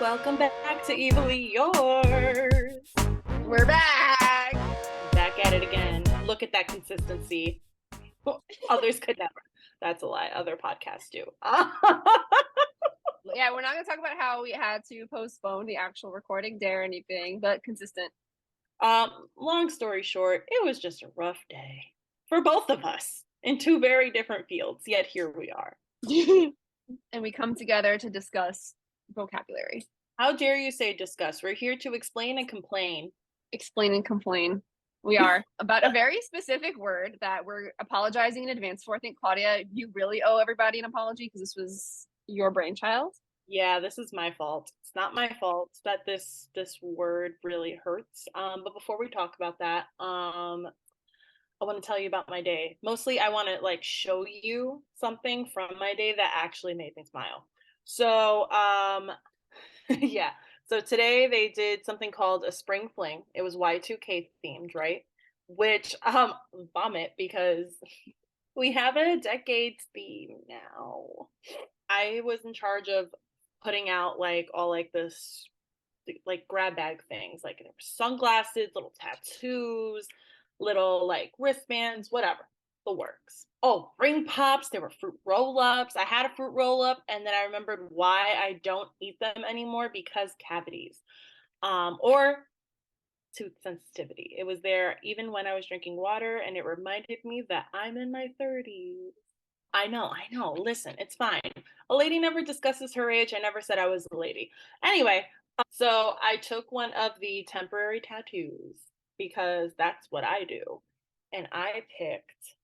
Welcome back to Evilly Yours. We're back. Back at it again. Look at that consistency. Others could never. That's a lie. Other podcasts do. Yeah, we're not going to talk about how we had to postpone the actual recording day or anything, but consistent. Long story short, it was just a rough day for both of us in two very different fields, yet here we are. And we come together to discuss vocabulary. How dare you say discuss? We're here to explain and complain. Explain and complain. We are about a very specific word that we're apologizing in advance for. I think, Claudia, you really owe everybody an apology because this was your brainchild. Yeah, this is my fault. It's not my fault that this word really hurts. But before we talk about that, I want to tell you about my day. Mostly, I want to like show you something from my day that actually made me smile. So, yeah. So today they did something called a spring fling. It was Y2K themed, right? Which vomit because we have a decades theme now. I was in charge of putting out like all like this like grab bag things, like there were sunglasses, little tattoos, little like wristbands, whatever, the works. Oh, ring pops, there were fruit roll-ups. I had a fruit roll-up and then I remembered why I don't eat them anymore because cavities. Or tooth sensitivity. It was there even when I was drinking water and it reminded me that I'm in my 30s. I know, I know. Listen, it's fine. A lady never discusses her age. I never said I was a lady. Anyway, so I took one of the temporary tattoos because that's what I do. And I picked,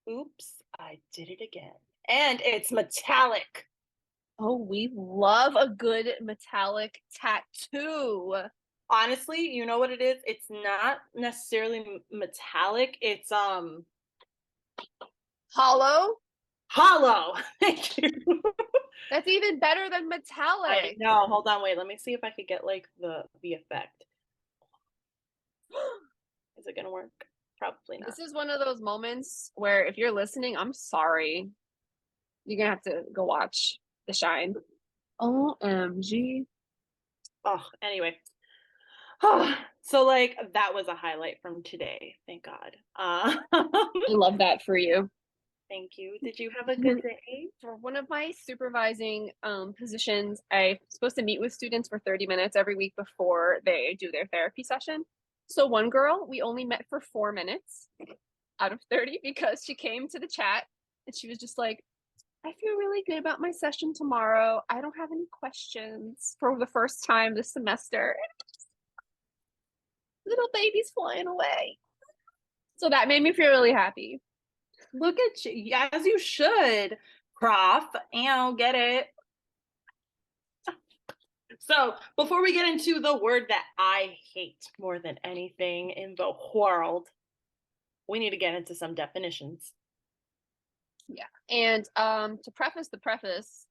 oops, I did it again. And it's metallic. Oh, we love a good metallic tattoo. Honestly, you know what it is? It's not necessarily metallic. It's Hollow? hollow. Thank you. That's even better than I metallic. know. Hold on, wait. Let me see if I could get like the effect. Is it gonna work? Probably not. This is one of those moments where if you're listening, I'm sorry. You're gonna have to go watch The Shine. OMG. Oh, anyway. So like that was a highlight from today. Thank God. I love that for you. Thank you. Did you have a good day? For one of my supervising positions, I'm supposed to meet with students for 30 minutes every week before they do their therapy session. So one girl, we only met for 4 minutes out of 30 because she came to the chat and she was just like, I feel really good about my session tomorrow. I don't have any questions for the first time this semester. Little baby's flying away. So that made me feel really happy. Look at you, as you should, prof. Get it. So before we get into the word that I hate more than anything in the world, we need to get into some definitions. Yeah. And to preface the preface,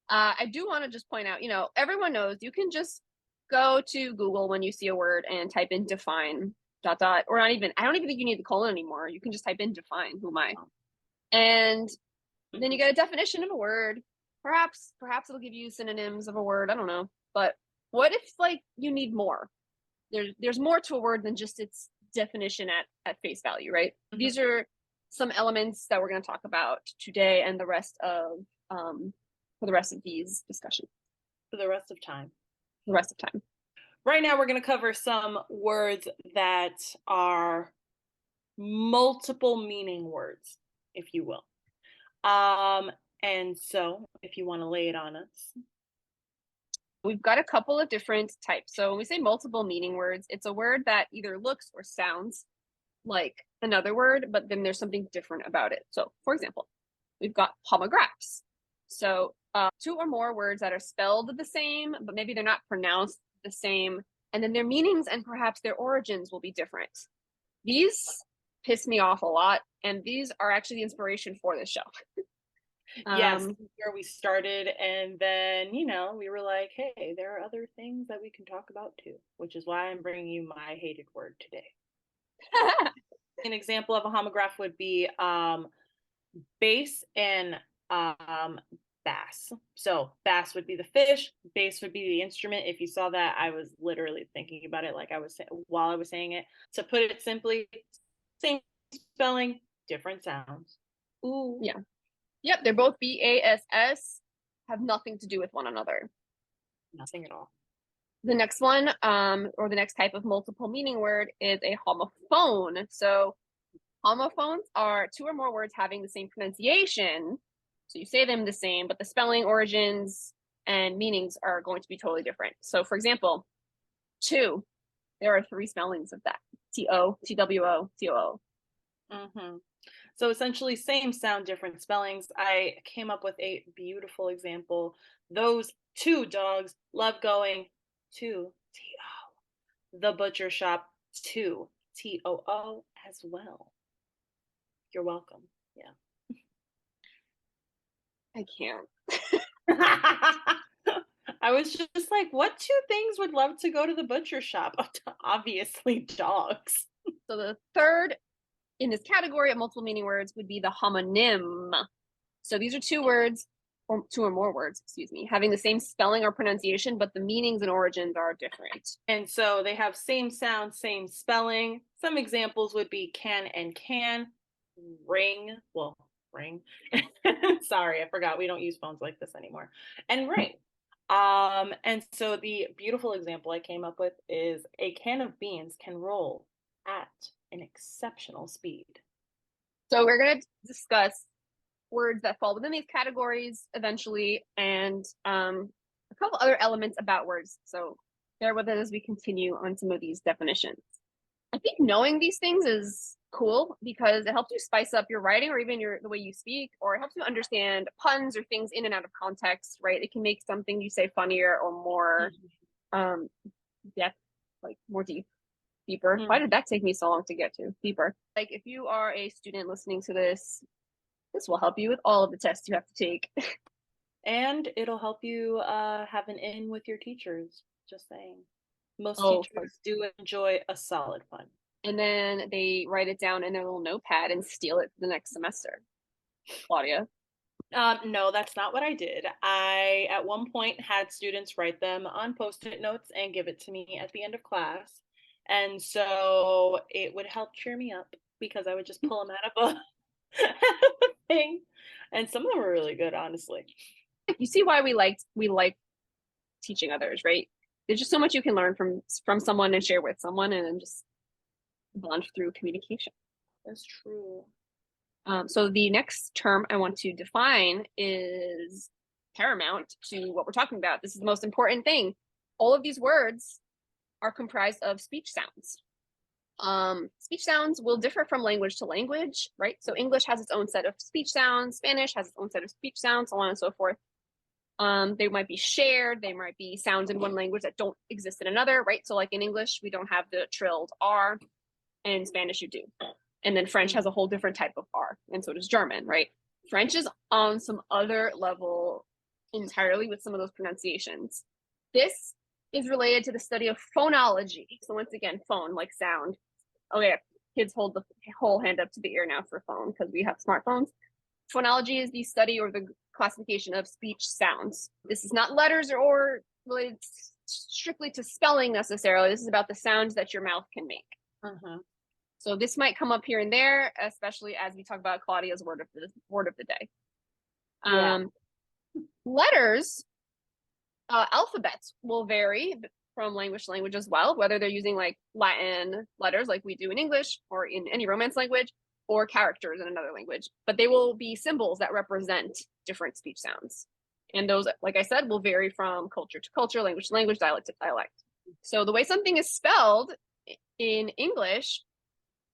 I do want to just point out, everyone knows you can just go to Google when you see a word and type in define dot dot, or not even, I don't even think you need the colon anymore. You can just type in define, who am I? And then you get a definition of a word. Perhaps it'll give you synonyms of a word. I don't know. But what if like you need more? There's more to a word than just its definition at face value, right? Mm-hmm. These are some elements that we're going to talk about today and the rest of for the rest of these discussions. For the rest of time. The rest of time. Right now, we're going to cover some words that are multiple meaning words, if you will. And so, if you want to lay it on us. We've got a couple of different types. So when we say multiple meaning words, it's a word that either looks or sounds like another word, but then there's something different about it. So, for example, we've got homographs. So two or more words that are spelled the same, but maybe they're not pronounced the same, and then their meanings and perhaps their origins will be different. These piss me off a lot, and these are actually the inspiration for this show. Yes, where we started, and then we were like, hey, there are other things that we can talk about too, which is why I'm bringing you my hated word today. An example of a homograph would be base and bass. So bass would be the fish, bass would be the instrument. If you saw that, I was literally thinking about it like I was while I was saying it. To put it simply, same spelling, different sounds. Ooh, Yeah. Yep, they're both BASS, have nothing to do with one another. nothing at all. The next one, or the next type of multiple meaning word is a homophone. So homophones are two or more words having the same pronunciation. So you say them the same, but the spelling, origins, and meanings are going to be totally different. So for example, two, there are three spellings of that. T-O, T-W-O, T-O-O. Mm-hmm. So essentially, same sound, different spellings. I came up with a beautiful example. Those two dogs love going to T-O. The butcher shop to T-O-O as well. You're welcome. Yeah. I can't. I was just like, what two things would love to go to the butcher shop? Obviously, dogs. So the third in this category of multiple meaning words would be the homonym. So these are two words, or two or more words, excuse me, having the same spelling or pronunciation, but the meanings and origins are different. And so they have same sound, same spelling. Some examples would be can and can, ring, well, ring. Sorry, I forgot we don't use phones like this anymore. And ring. And so the beautiful example I came up with is a can of beans can roll at an exceptional speed. So we're going to discuss words that fall within these categories eventually, and a couple other elements about words. So bear with us as we continue on some of these definitions. I think knowing these things is cool because it helps you spice up your writing or even the way you speak, or it helps you understand puns or things in and out of context, right? It can make something you say funnier or more depth, like more deeper. Why did that take me so long to get to? Deeper. Like if you are a student listening to this will help you with all of the tests you have to take. And it'll help you have an in with your teachers. Just saying. Most Oh, teachers do enjoy a solid pun. and then they write it down in their little notepad and steal it for the next semester. Claudia. No, that's not what I did. I, at one point, had students write them on Post-it notes and give it to me at the end of class. And so it would help cheer me up because I would just pull them out of a thing. And some of them were really good, honestly. You see why we like teaching others, right? There's just so much you can learn from someone and share with someone, and then just bond through communication. That's true. So the next term I want to define is paramount to what we're talking about. This is the most important thing. All of these words are comprised of speech sounds. Speech sounds will differ from language to language, right? So English has its own set of speech sounds, Spanish has its own set of speech sounds, so on and so forth. They might be shared, they might be sounds in one language that don't exist in another, right? So like in English, we don't have the trilled R, and in Spanish you do. And then French has a whole different type of R, and so does German, right? French is on some other level entirely with some of those pronunciations. This is related to the study of phonology. So once again, phone, like sound. Oh yeah, kids hold the whole hand up to the ear now for phone because we have smartphones. Phonology is the study or the classification of speech sounds. This is not letters or related strictly to spelling necessarily. This is about the sounds that your mouth can make. So this might come up here and there, especially as we talk about Claudia's word of the day. Letters, alphabets will vary from language to language as well, whether they're using like Latin letters like we do in English or in any Romance language, or characters in another language, but they will be symbols that represent different speech sounds. And those, like I said, will vary from culture to culture, language to language, dialect to dialect. So the way something is spelled in English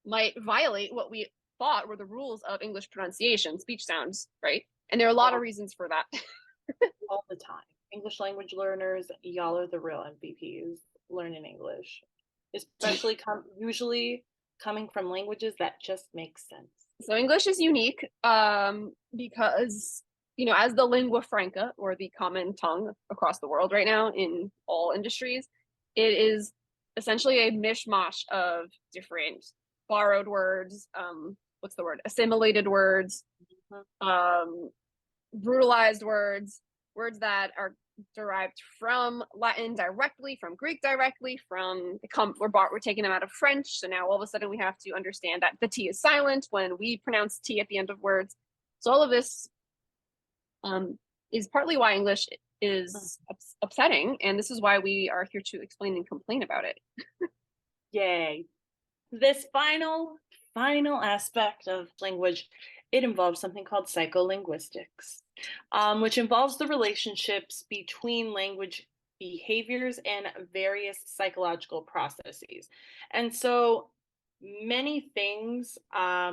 might violate what we thought were the rules of English pronunciation, speech sounds, right? And there are a lot of reasons for that. All the time. English language learners, y'all are the real MVPs learning English, especially usually coming from languages that just make sense. So English is unique because, you know, as the lingua franca or the common tongue across the world right now in all industries, it is essentially a mishmash of different borrowed words, assimilated words, brutalized words, words that are derived from Latin directly, from Greek directly, we're taking them out of French. So now all of a sudden we have to understand that the T is silent when we pronounce T at the end of words. So all of this is partly why English is upsetting, and this is why we are here to explain and complain about it. Yay. This final aspect of language, it involves something called psycholinguistics, which involves the relationships between language behaviors and various psychological processes. And so many things,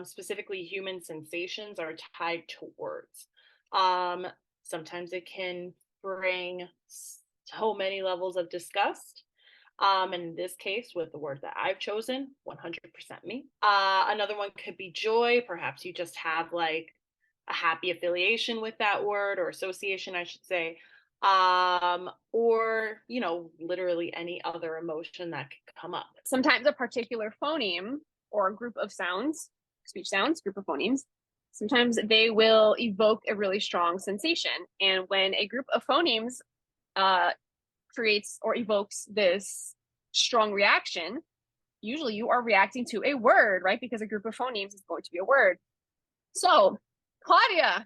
specifically human sensations, are tied to words. Sometimes it can bring so many levels of disgust. And in this case, with the word that I've chosen, 100% me. Another one could be joy. Perhaps you just have like a happy affiliation with that word, or association, I should say. Or, literally any other emotion that could come up. Sometimes a particular phoneme or a group of sounds, speech sounds, group of phonemes, sometimes they will evoke a really strong sensation. And when a group of phonemes creates or evokes this strong reaction, usually you are reacting to a word, right? Because a group of phonemes is going to be a word. So, Claudia,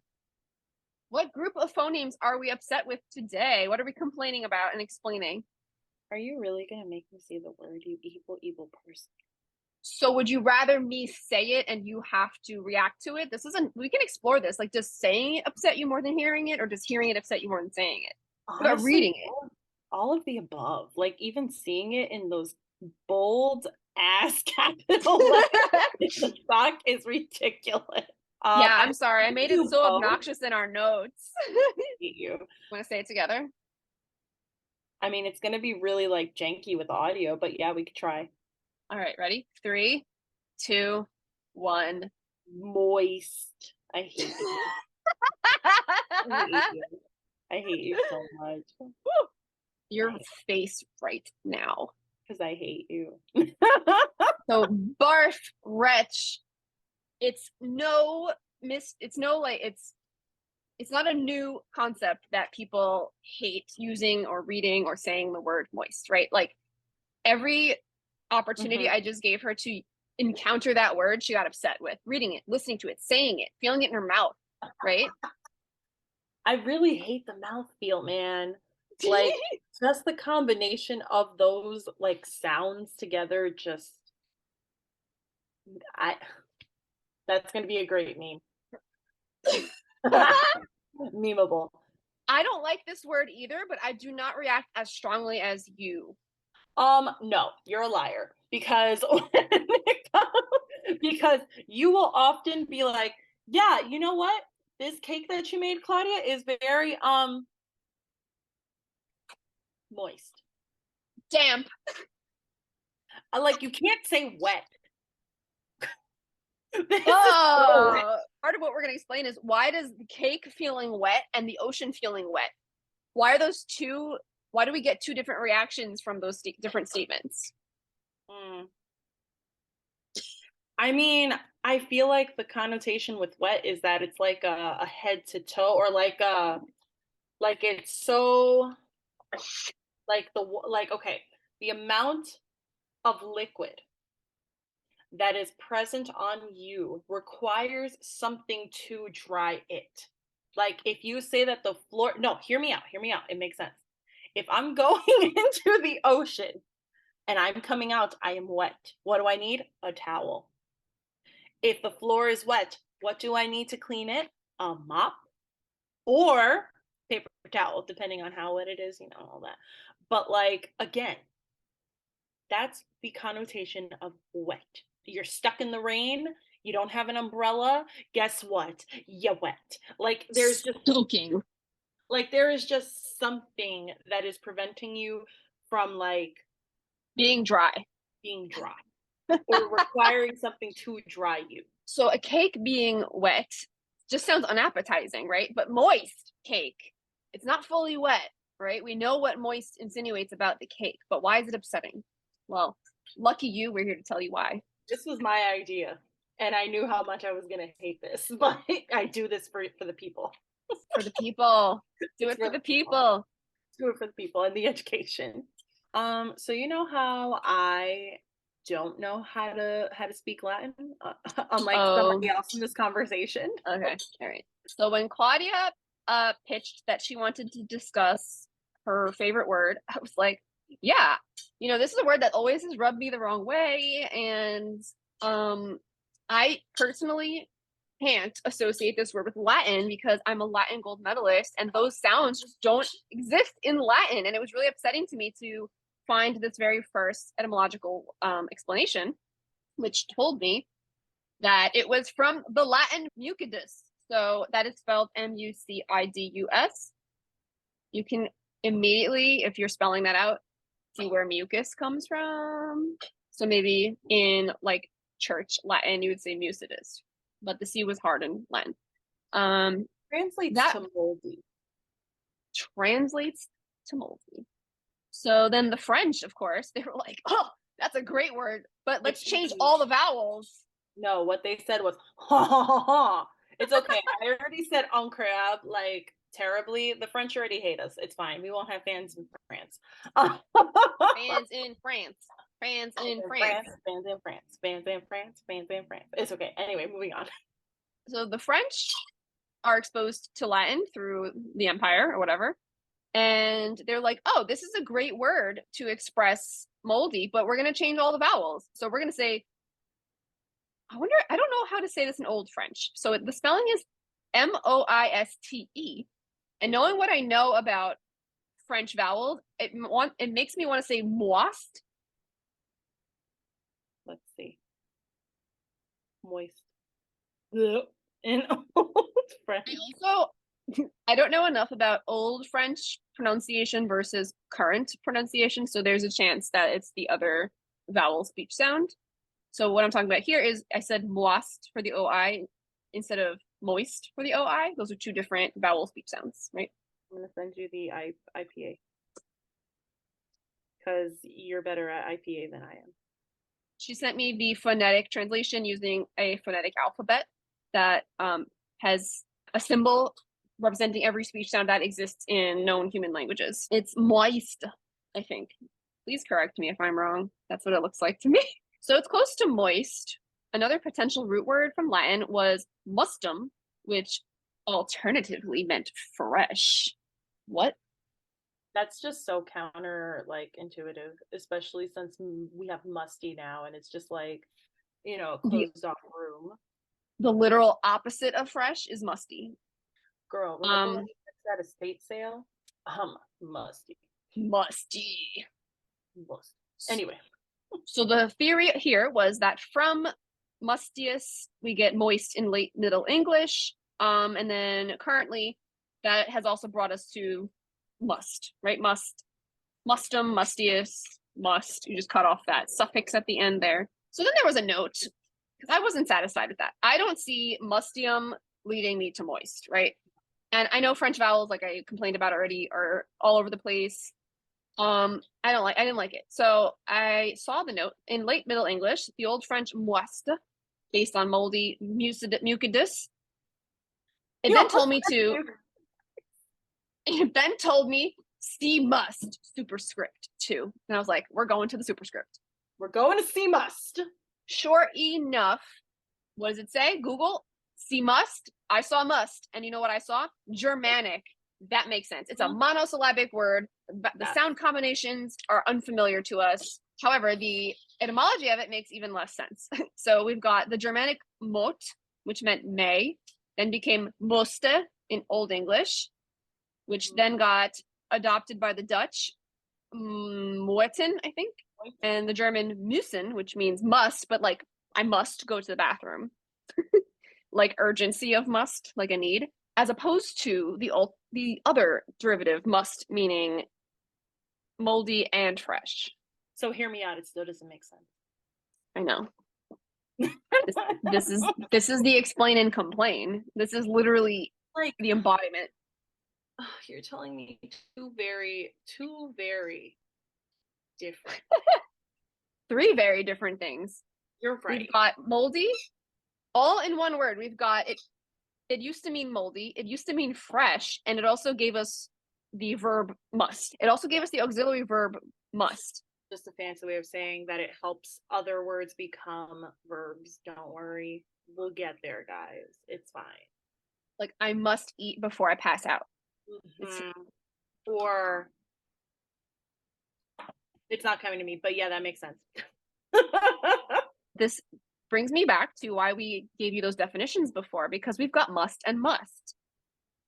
what group of phonemes are we upset with today? What are we complaining about and explaining? Are you really going to make me say the word, you evil person? So would you rather me say it and you have to react to it? We can explore this. Like, does saying it upset you more than hearing it, or does hearing it upset you more than saying it? Honestly, about reading it. All of the above. Like, even seeing it in those bold ass capital letters in the doc is ridiculous. Yeah, I'm sorry. I made it so both. obnoxious in our notes. Hate you. Want to say it together? I mean, it's going to be really like janky with audio, but yeah, we could try. All right, ready? 3, 2, 1. Moist. I hate you. I hate you. I hate you so much. Your face right now. Because I hate you. So barf, wretch. It's not a new concept that people hate using or reading or saying the word moist, right? Like every opportunity I just gave her to encounter that word, she got upset with reading it, listening to it, saying it, feeling it in her mouth, right? I really hate the mouthfeel, man. Like just the combination of those like sounds together, that's gonna be a great meme. Memeable. I don't like this word either, but I do not react as strongly as you. No, you're a liar because because you will often be like, yeah, you know what? This cake that you made, Claudia, is very moist. Damp. Like you can't say wet. Part of what we're going to explain is why does the cake feeling wet and the ocean feeling wet? Why do we get two different reactions from those different statements? I mean, I feel like the connotation with wet is that it's like a head to toe, or like it's so okay, the amount of liquid that is present on you requires something to dry it. Like if you say that the floor, no, hear me out, it makes sense. If I'm going into the ocean and I'm coming out, I am wet. What do I need? A towel. If the floor is wet, what do I need to clean it? A mop or paper towel, depending on how wet it is, all that. But like, again, that's the connotation of wet. You're stuck in the rain, you don't have an umbrella, guess what? You're wet. Like there's just soaking. Like there is just something that is preventing you from like being dry. Or requiring something to dry you. So a cake being wet just sounds unappetizing, right? But moist cake, it's not fully wet, right? We know what moist insinuates about the cake, but why is it upsetting? Well, lucky you, we're here to tell you why. This was my idea, and I knew how much I was going to hate this, but I do this for the people. For the people. Do It's it for for the the people. people. Do it for the people and the education. So you know how I don't know how to speak Latin, unlike Oh, somebody else in this conversation. okay. All right. So when Claudia pitched that she wanted to discuss her favorite word, I was like, yeah, this is a word that always has rubbed me the wrong way. And I personally can't associate this word with Latin because I'm a Latin gold medalist and those sounds just don't exist in Latin. And it was really upsetting to me to find this very first etymological explanation, which told me that it was from the Latin mucidus. So that is spelled Mucidus. You can immediately, if you're spelling that out, see where mucus comes from. So maybe in like church Latin, you would say mucidus, but the C was hard in Latin. Translates That to moldy. translates to moldy. So then the French, of course, they were like, oh, that's a great word, but let's change all the vowels. No, what they said was ha ha ha ha. It's okay. I already said incroyable like terribly. The French already hate us. It's fine. We won't have fans in France. Fans in France. Fans in France. Fans in France. Fans in France. Fans in France. It's okay. Anyway, moving on. So the French are exposed to Latin through the empire or whatever. And they're like, oh, this is a great word to express moldy, but we're going to change all the vowels. So we're going to say, I don't know how to say this in Old French. So the spelling is Moiste. And knowing what I know about French vowels, it makes me want to say moist. Let's see. Moist. In Old French. I don't know enough about Old French pronunciation versus current pronunciation, so there's a chance that it's the other vowel speech sound. So what I'm talking about here is I said moist for the OI instead of moist for the OI. Those are two different vowel speech sounds, right? I'm going to send you the IPA because you're better at IPA than I am. She sent me the phonetic translation using a phonetic alphabet that has a symbol representing every speech sound that exists in known human languages. It's moist, I think. Please correct me if I'm wrong. That's what it looks like to me. So it's close to moist. Another potential root word from Latin was mustum, which alternatively meant fresh. What? That's just so counter like intuitive, especially since we have musty now and it's just like, a closed off room. The literal opposite of fresh is musty. Girl, remember when we went to that estate sale? Musty. Musty. Anyway. So the theory here was that from mustius, we get moist in late Middle English. And then currently that has also brought us to must, right? Must, mustum, mustius, must. You just cut off that suffix at the end there. So then there was a note, because I wasn't satisfied with that. I don't see mustium leading me to moist, right? And I know French vowels, like I complained about already, are all over the place. I didn't like it. So I saw the note in late Middle English, the Old French moiste, based on moldy mucidus. It then told me see must superscript too. And I was like, we're going to the superscript. We're going to see must. Sure enough, what does it say? Google, see must. I saw must. And you know what I saw? Germanic. That makes sense. It's a monosyllabic word. The sound combinations are unfamiliar to us. However, the etymology of it makes even less sense. So we've got the Germanic mot, which meant may, then became moste in Old English, which then got adopted by the Dutch, moeten, I think, and the German müssen, which means must, but like I must go to the bathroom, like urgency of must, like a need, as opposed to the other derivative must, meaning moldy and fresh. So hear me out. It still doesn't make sense. I know. This is the explain and complain. This is literally like the embodiment. You're telling me two very different. Three very different things. You're right. We've got moldy, all in one word. We've got it. It used to mean moldy. It used to mean fresh. And it also gave us the verb must. It also gave us the auxiliary verb must. Just a fancy way of saying that it helps other words become verbs. Don't worry. We'll get there, guys. It's fine. Like, I must eat before I pass out. Mm-hmm. Or it's not coming to me, but yeah, that makes sense. This brings me back to why we gave you those definitions before, because we've got must and must.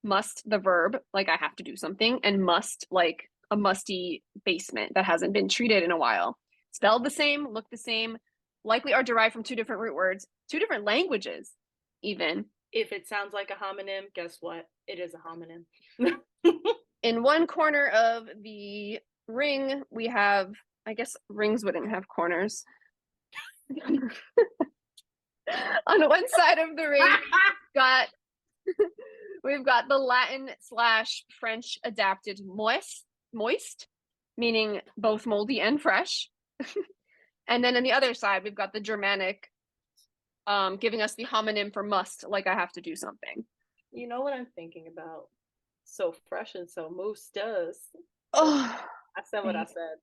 Must, the verb, like I have to do something, and must, like a musty basement that hasn't been treated in a while. Spelled the same, look the same, likely are derived from two different root words, two different languages, even. If it sounds like a homonym, guess what? It is a homonym. In one corner of the ring, we have, I guess rings wouldn't have corners. On one side of the ring, we've got the Latin / French adapted moist, meaning both moldy and fresh. And then on the other side, we've got the Germanic, giving us the homonym for must, like I have to do something. You know what I'm thinking about? So fresh and so moose does. Oh, I said what I said.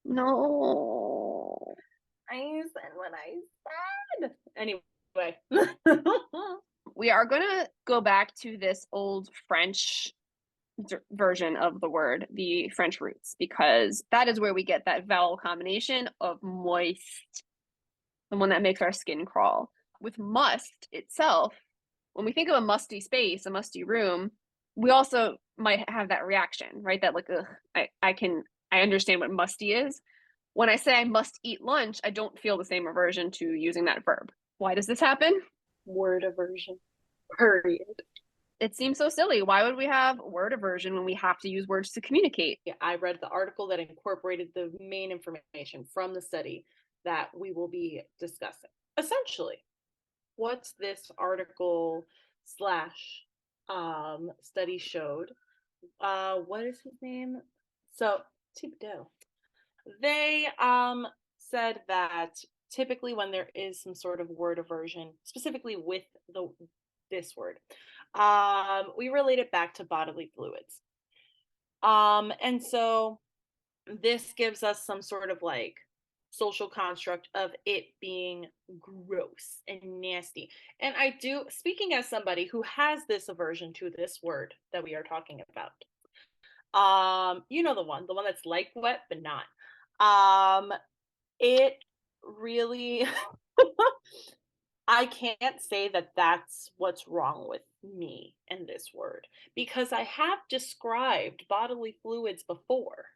No. I said what I said. Anyway. We are going to go back to this old French version of the word, the French roots, because that is where we get that vowel combination of moist, the one that makes our skin crawl. With must itself, when we think of a musty space, a musty room, we also might have that reaction, right? That like, ugh, I understand what musty is. When I say I must eat lunch, I don't feel the same aversion to using that verb. Why does this happen? Word aversion. Period. It seems so silly. Why would we have word aversion when we have to use words to communicate? Yeah, I read the article that incorporated the main information from the study that we will be discussing. Essentially, what's this article / study showed? What is his name? So Thibodeau. They said that typically when there is some sort of word aversion, specifically with this word, we relate it back to bodily fluids. And so this gives us some sort of like social construct of it being gross and nasty. And I do, speaking as somebody who has this aversion to this word that we are talking about, you know, the one that's like wet but not. It really I can't say that that's what's wrong with me and this word because I have described bodily fluids before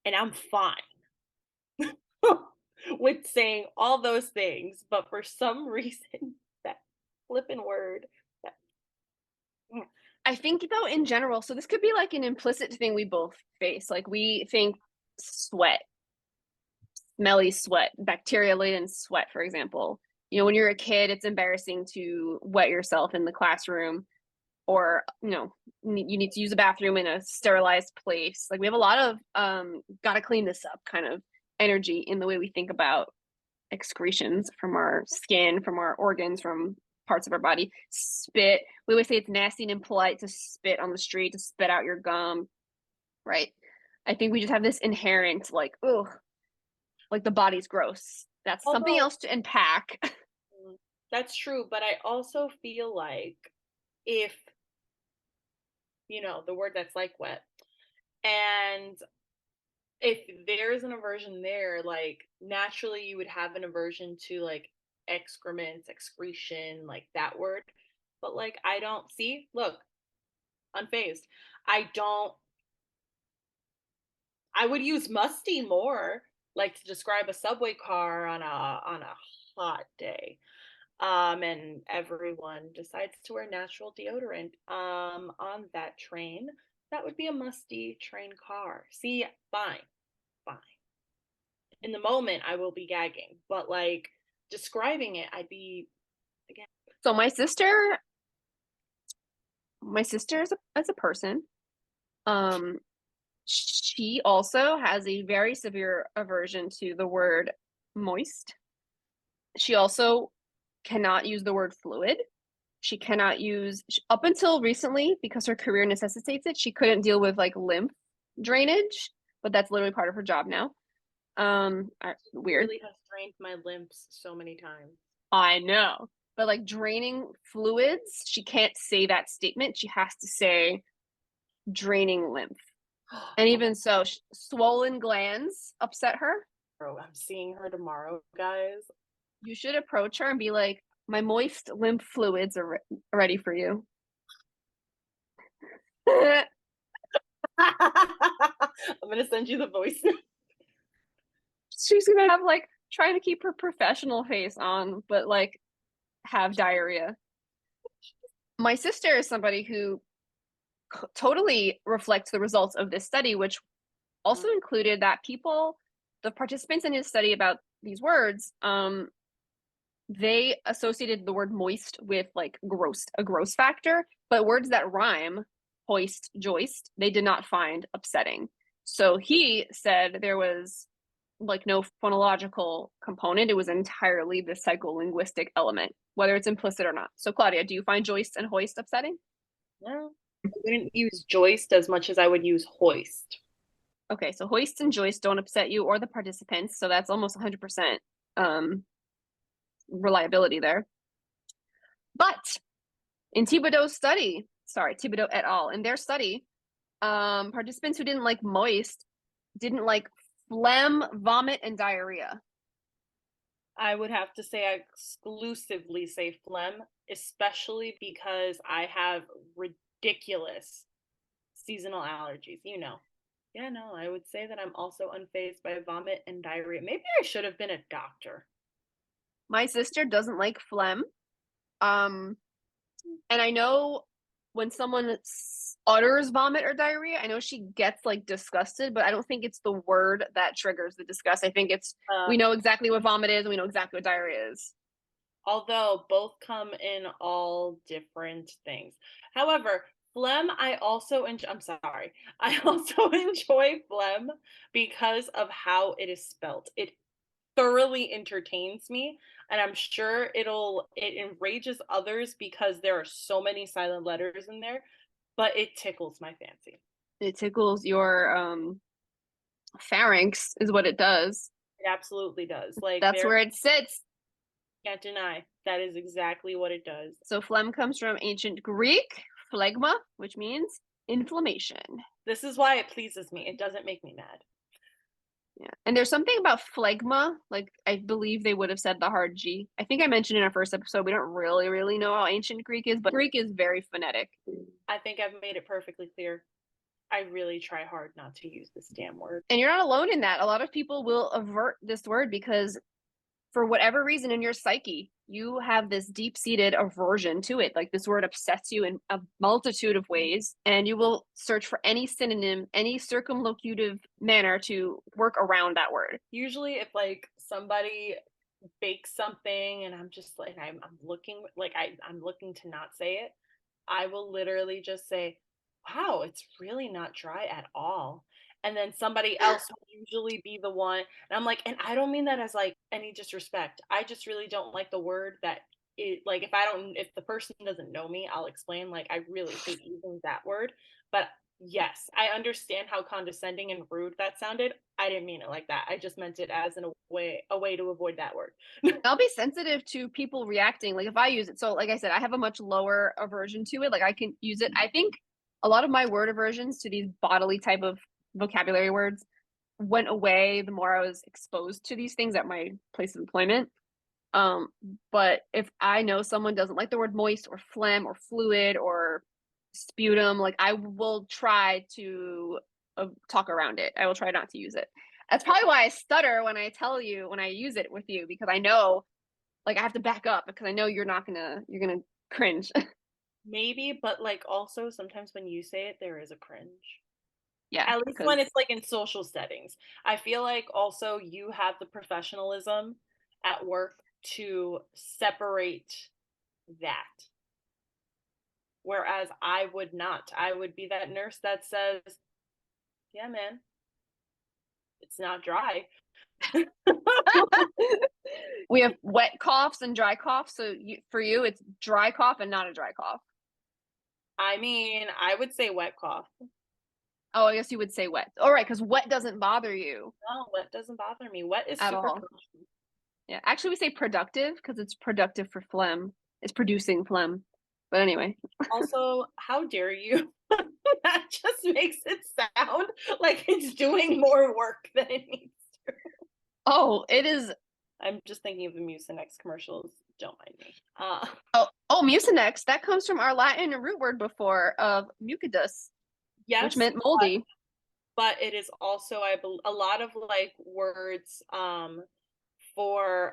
and I'm fine with saying all those things, but for some reason, that flippin' word. That... I think, though, in general, so this could be like an implicit thing we both face. Like, we think sweat, smelly sweat, bacteria laden sweat, for example. You know, when you're a kid, it's embarrassing to wet yourself in the classroom, or, you know, you need to use a bathroom in a sterilized place. Like, we have a lot of gotta clean this up kind of energy in the way we think about excretions from our skin, from our organs, from parts of our body. Spit, we always say it's nasty and impolite to spit on the street, to spit out your gum, right? I think we just have this inherent like, ugh, like the body's gross. That's something else to unpack. That's true, but I also feel like if, you know, the word that's like wet, and if there's an aversion there, like naturally you would have an aversion to like excrements, excretion, like that word. But like I don't see, look, unfazed. I don't I would use musty more, like to describe a subway car on a hot day. And everyone decides to wear natural deodorant on that train. That would be a musty train car. See, fine, fine. In the moment I will be gagging, but like describing it, I'd be again. So my sister as a person, she also has a very severe aversion to the word moist. She also cannot use the word fluid. She cannot use, up until recently, because her career necessitates it, she couldn't deal with like lymph drainage, but that's literally part of her job now. Weird. Really has drained my lymphs so many times. I know. But like draining fluids, she can't say that statement. She has to say draining lymph. And even so, swollen glands upset her. Bro, I'm seeing her tomorrow, guys. You should approach her and be like, my moist lymph fluids are ready for you. I'm gonna send you the voice. She's gonna have like trying to keep her professional face on, but like have diarrhea. My sister is somebody who totally reflects the results of this study, which also included that the participants in his study about these words, they associated the word moist with like a gross factor, but words that rhyme, hoist, joist, they did not find upsetting. So he said there was like no phonological component. It was entirely the psycholinguistic element, whether it's implicit or not. So Claudia, do you find joist and hoist upsetting? No, I wouldn't use joist as much as I would use hoist. Okay, so hoist and joist don't upset you or the participants, so that's almost 100% reliability there. But in Thibodeau et al., in their study, participants who didn't like moist didn't like phlegm, vomit, and diarrhea. I would have to say I exclusively say phlegm, especially because I have ridiculous seasonal allergies, you know. Yeah, no, I would say that I'm also unfazed by vomit and diarrhea. Maybe I should have been a doctor. My sister doesn't like phlegm. And I know when someone utters vomit or diarrhea, I know she gets like disgusted, but I don't think it's the word that triggers the disgust. I think it's we know exactly what vomit is and we know exactly what diarrhea is. Although both come in all different things. However, phlegm, I also enjoy. I'm sorry. I also enjoy phlegm because of how it is spelt. It thoroughly entertains me, and I'm sure it enrages others because there are so many silent letters in there, but it tickles my fancy. It tickles your pharynx is what it does. It absolutely does. Like That's there where it sits. can't deny that is exactly what it does. So phlegm comes from ancient Greek, phlegma, which means inflammation. This is why it pleases me. It doesn't make me mad. Yeah. And there's something about phlegma, like I believe they would have said the hard G. I think I mentioned in our first episode, we don't really know how ancient Greek is, but Greek is very phonetic. I think I've made it perfectly clear. I really try hard not to use this damn word. And you're not alone in that. A lot of people will avert this word because for whatever reason in your psyche, you have this deep-seated aversion to it. Like this word upsets you in a multitude of ways, and you will search for any synonym, any circumlocutive manner to work around that word. Usually if like somebody bakes something and I'm just like I'm looking like I'm looking to not say it, I will literally just say, wow, it's really not dry at all. And then somebody else will usually be the one. And I'm like, and I don't mean that as like any disrespect. I just really don't like the word that it like if the person doesn't know me, I'll explain like I really hate using that word. But yes, I understand how condescending and rude that sounded. I didn't mean it like that. I just meant it as a way to avoid that word. I'll be sensitive to people reacting. Like if I use it, so like I said, I have a much lower aversion to it. Like I can use it. I think a lot of my word aversions to these bodily type of vocabulary words went away the more I was exposed to these things at my place of employment. Um, but if I know someone doesn't like the word moist or phlegm or fluid or sputum, like I will try to talk around it. I will try not to use it. That's probably why I stutter when I use it with you, because I know like I have to back up because I know you're gonna cringe. Maybe, but like also sometimes when you say it, there is a cringe. Yeah, At least because when it's like in social settings. I feel like also you have the professionalism at work to separate that. Whereas I would not. I would be that nurse that says, yeah, man, it's not dry. We have wet coughs and dry coughs. So for you, it's dry cough and not a dry cough. I mean, I would say wet cough. Oh, I guess you would say wet. All right, because wet doesn't bother you No, wet doesn't bother me. Wet is at super all. punchy. Yeah, actually, we say productive because it's productive for phlegm. It's producing phlegm. But anyway. Also, how dare you? That just makes it sound like it's doing more work than it needs to. Oh, it is. I'm just thinking of the Mucinex commercials. Don't mind me. Oh, mucinex. That comes from our Latin root word before of mucidus, which Yes, meant moldy. but it is also a lot of like words for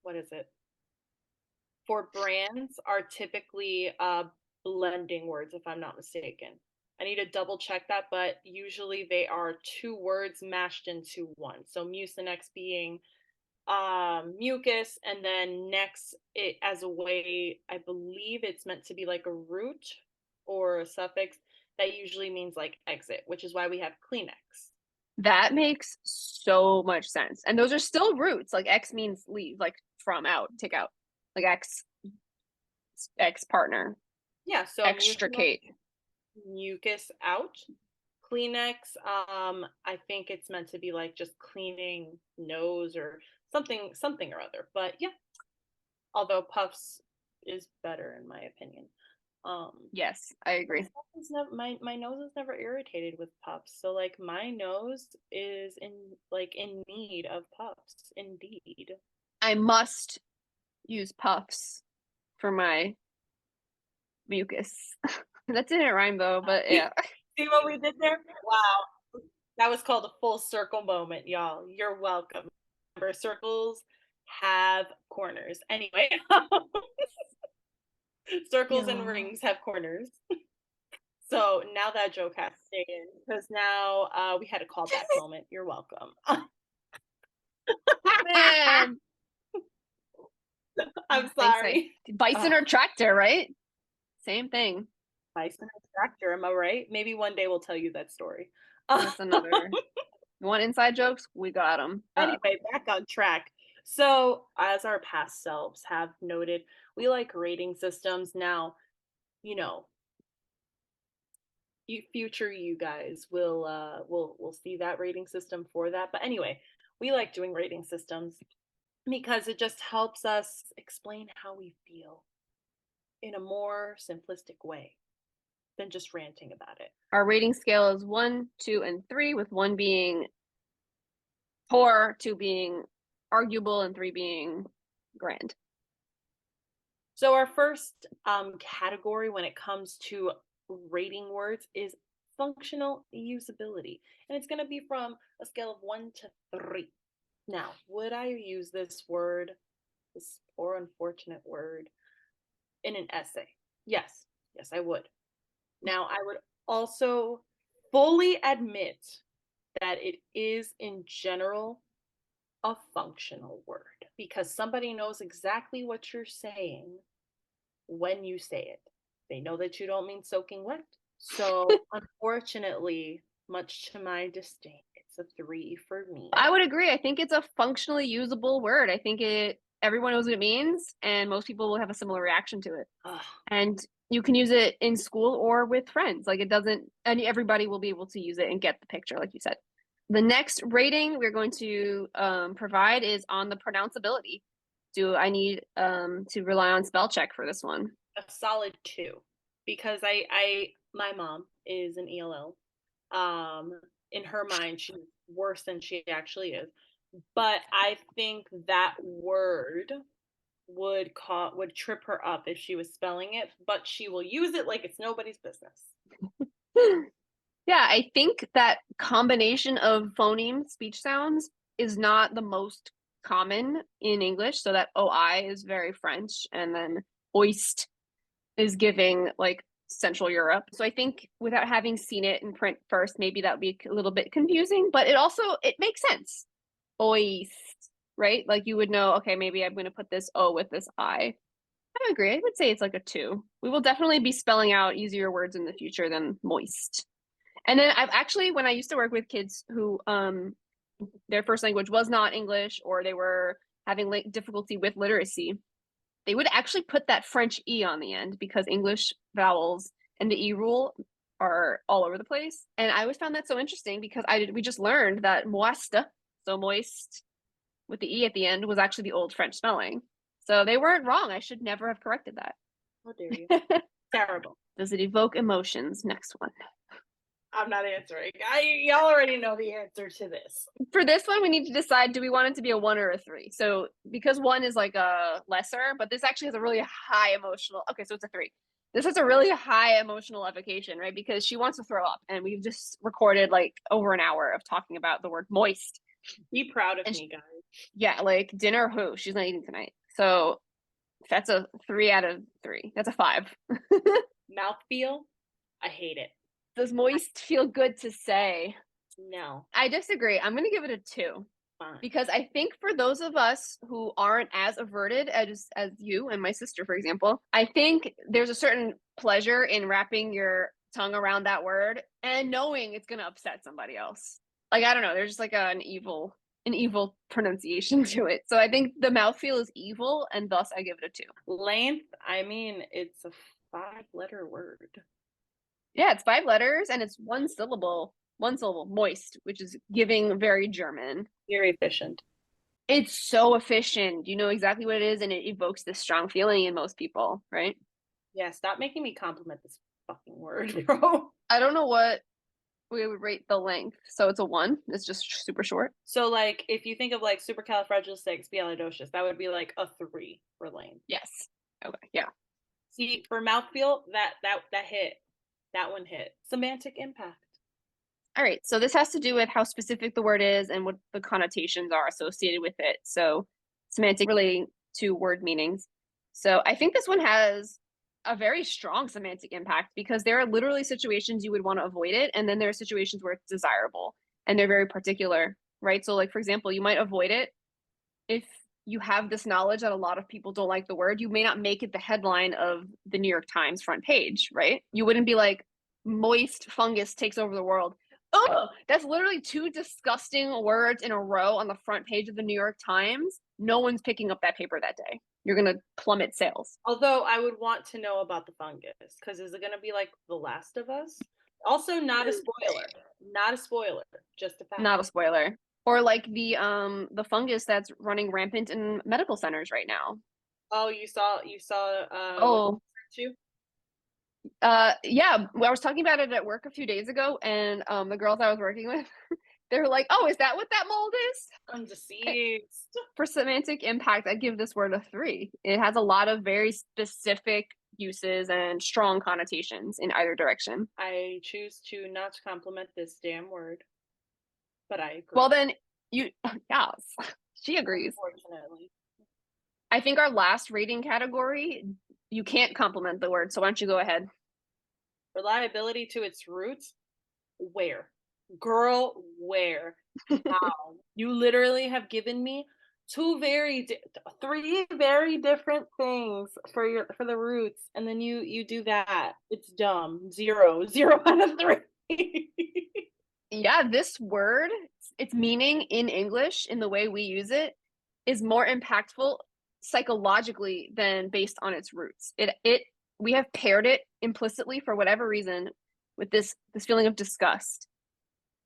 what is it? For brands are typically blending words, if I'm not mistaken. I need to double check that, but usually they are two words mashed into one. So mucinex being mucus, and then next it as a way, I believe it's meant to be like a root or a suffix that usually means like exit, which is why we have Kleenex. That makes so much sense. And those are still roots. Like X means leave, like from out, take out. Like ex partner, Yeah, so extricate. mucus out. Kleenex, I think it's meant to be like just cleaning nose or something or other. But yeah, although puffs is better in my opinion. Um, Yes, I agree. my nose is never irritated with puffs, so like my nose is in need of puffs, indeed. I must use puffs for my mucus. That didn't rhyme though, but yeah. See what we did there? Wow, that was called a full circle moment, y'all. You're welcome. Remember, circles have corners. Anyway, circles and Yeah. rings have corners. So now that joke has to stay in because now we had a callback moment. You're welcome. Man, I'm thanks. I sorry. bison or tractor, right? Same thing. Bison and tractor, am I right? Maybe one day we'll tell you that story. That's another. You want inside jokes? We got them. Anyway, back on track. So, as our past selves have noted, we like rating systems. Now, you know, future you guys will see that rating system for that. But anyway, we like doing rating systems because it just helps us explain how we feel in a more simplistic way than just ranting about it. Our rating scale is 1, 2, and 3, with 1 being poor, 2 being arguable, and 3 being grand. So our first category when it comes to rating words is functional usability. And it's going to be from a scale of 1 to 3. Now, would I use this word, this poor unfortunate word, in an essay? Yes. Yes, I would. Now, I would also fully admit that it is in general a functional word because somebody knows exactly what you're saying when you say it. They know that you don't mean soaking wet. So, unfortunately, much to my disdain, it's a 3 for me. I would agree. I think it's a functionally usable word. I think everyone knows what it means, and most people will have a similar reaction to it. Ugh. And you can use it in school or with friends. Like it doesn't, and everybody will be able to use it and get the picture, like you said. The next rating we're going to provide is on the pronounceability. Do I need to rely on spell check for this one? A solid 2 because my mom is an ELL. In her mind, she's worse than she actually is. But I think that word would trip her up if she was spelling it, but she will use it like it's nobody's business. Yeah, I think that combination of phoneme speech sounds is not the most common in English. So that OI is very French, and then oist is giving like Central Europe. So I think without having seen it in print first, maybe that would be a little bit confusing, but it makes sense. Oist, right? Like you would know, okay, maybe I'm going to put this O with this I. I agree. I would say it's like a 2. We will definitely be spelling out easier words in the future than moist. And then I've actually, when I used to work with kids who their first language was not English, or they were having difficulty with literacy, they would actually put that French E on the end because English vowels and the E rule are all over the place. And I always found that so interesting because we just learned that moist, so moist with the E at the end, was actually the old French spelling. So they weren't wrong. I should never have corrected that. How dare you? Terrible. Does it evoke emotions? Next one. I'm not answering. Y'all already know the answer to this. For this one, we need to decide, do we want it to be a 1 or a 3? So because 1 is like a lesser, but this actually has a really high emotional, okay, so it's a 3. This is a really high emotional evocation, right? Because she wants to throw up, and we've just recorded like over an hour of talking about the word moist. Be proud of me, guys. Yeah, like dinner who? She's not eating tonight. So that's a 3 out of 3. That's a 5. Mouthfeel, I hate it. Does moist feel good to say? No. I disagree. I'm going to give it a 2. Fine. Because I think for those of us who aren't as averted as you and my sister, for example, I think there's a certain pleasure in wrapping your tongue around that word and knowing it's going to upset somebody else. Like, I don't know, there's just like an evil pronunciation to it. So I think the mouthfeel is evil, and thus I give it a 2. Length, I mean, it's a 5-letter word. Yeah, it's 5 letters and it's 1 syllable, moist, which is giving very German. Very efficient. It's so efficient. You know exactly what it is, and it evokes this strong feeling in most people, right? Yeah, stop making me compliment this fucking word, bro. I don't know what we would rate the length. So it's a 1. It's just super short. So, like, if you think of like supercalifragilisticexpialidocious, that would be like a 3 for length. Yes. Okay. Yeah. See, for mouthfeel, that hit. That one hit. Semantic impact. All right. So this has to do with how specific the word is and what the connotations are associated with it. So semantic relating to word meanings. So I think this one has a very strong semantic impact because there are literally situations you would want to avoid it. And then there are situations where it's desirable and they're very particular, right? So like, for example, you might avoid it if you have this knowledge that a lot of people don't like the word. You may not make it the headline of the New York Times front page, right? You wouldn't be like, moist fungus takes over the world. Oh, that's literally 2 disgusting words in a row on the front page of the New York Times. No one's picking up that paper that day. You're going to plummet sales. Although I would want to know about the fungus, because is it going to be like The Last of Us? Also, not a spoiler. Not a spoiler. Just a fact. Not a spoiler. Or like the fungus that's running rampant in medical centers right now. Oh, you saw oh too? Yeah, I was talking about it at work a few days ago, and the girls I was working with, they were like, oh, is that what that mold is? I'm deceased. For semantic impact, I'd give this word a 3. It has a lot of very specific uses and strong connotations in either direction. I choose to not compliment this damn word. But I agree. Well, then yes, she agrees. Unfortunately. I think our last rating category, you can't compliment the word. So why don't you go ahead? Reliability to its roots? Where? Girl, where? How? You literally have given me 3 very different things for the roots, and then you do that. It's dumb. 0 out of 3. Yeah, this word, its meaning in English, in the way we use it, is more impactful psychologically than based on its roots. We have paired it implicitly for whatever reason with this feeling of disgust,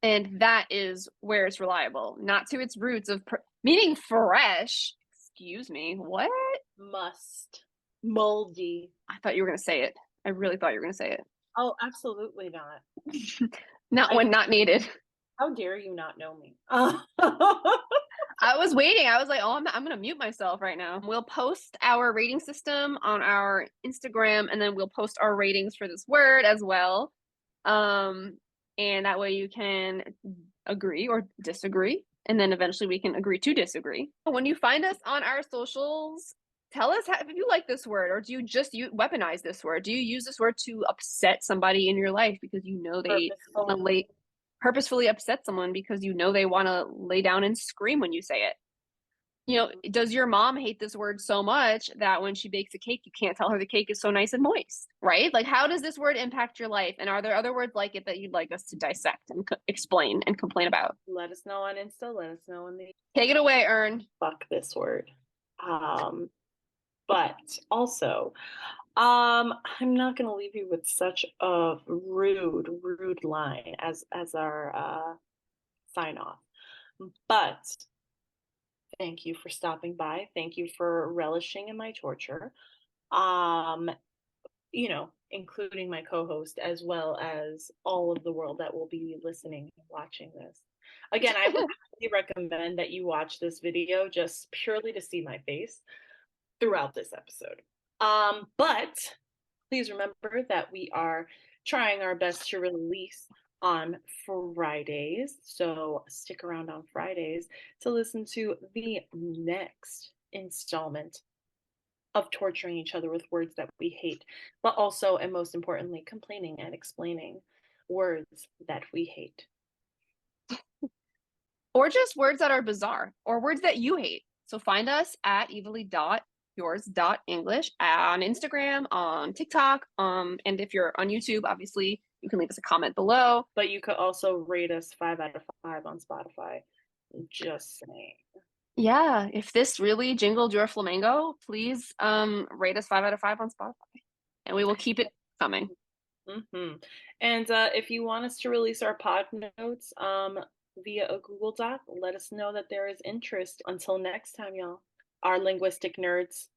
and that is where it's reliable, not to its roots of meaning fresh. Excuse me, what? Must. Moldy. I thought you were gonna say it. I really thought you were gonna say it. Oh, absolutely not. When not needed. How dare you not know me? I was waiting. I was like, oh, I'm going to mute myself right now. We'll post our rating system on our Instagram, and then we'll post our ratings for this word as well. And that way you can agree or disagree. And then eventually we can agree to disagree. When you find us on our socials, tell us if you like this word, or do you just weaponize this word? Do you use this word to upset somebody in your life because you know they purposefully upset someone because you know they want to lay down and scream when you say it? You know, does your mom hate this word so much that when she bakes a cake, you can't tell her the cake is so nice and moist, right? Like, how does this word impact your life? And are there other words like it that you'd like us to dissect and explain and complain about? Let us know on Insta. Let us know in the Take it away, Ern. fuck this word. But also, I'm not gonna leave you with such a rude line as our sign off. But thank you for stopping by. Thank you for relishing in my torture. Um, including my co-host as well as all of the world that will be listening and watching this. Again, I would highly recommend that you watch this video just purely to see my face throughout this episode. But please remember that we are trying our best to release on Fridays. So stick around on Fridays to listen to the next installment of torturing each other with words that we hate, but also, and most importantly, complaining and explaining words that we hate. Or just words that are bizarre or words that you hate. So find us at evilly.yours.english on Instagram, on TikTok, and if you're on YouTube, obviously you can leave us a comment below. But you could also rate us 5 out of 5 on Spotify. Just saying. Yeah, if this really jingled your flamingo, please rate us 5 out of 5 on Spotify, and we will keep it coming. Mm-hmm. And if you want us to release our pod notes via a Google Doc, let us know that there is interest. Until next time, y'all, our linguistic nerds.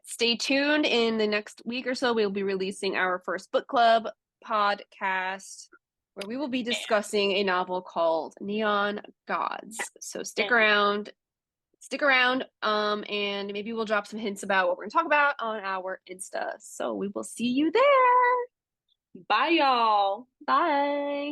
Stay tuned. In the next week or so, we'll be releasing our first book club podcast where we will be discussing a novel called Neon Gods. So stick around, and maybe we'll drop some hints about what we're gonna talk about on our Insta. So we will see you there. Bye, y'all. Bye.